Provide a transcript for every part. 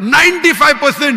95%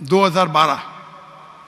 2012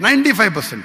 95%۔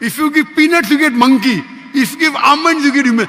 If you give peanuts you get monkey, if you give almonds you get human.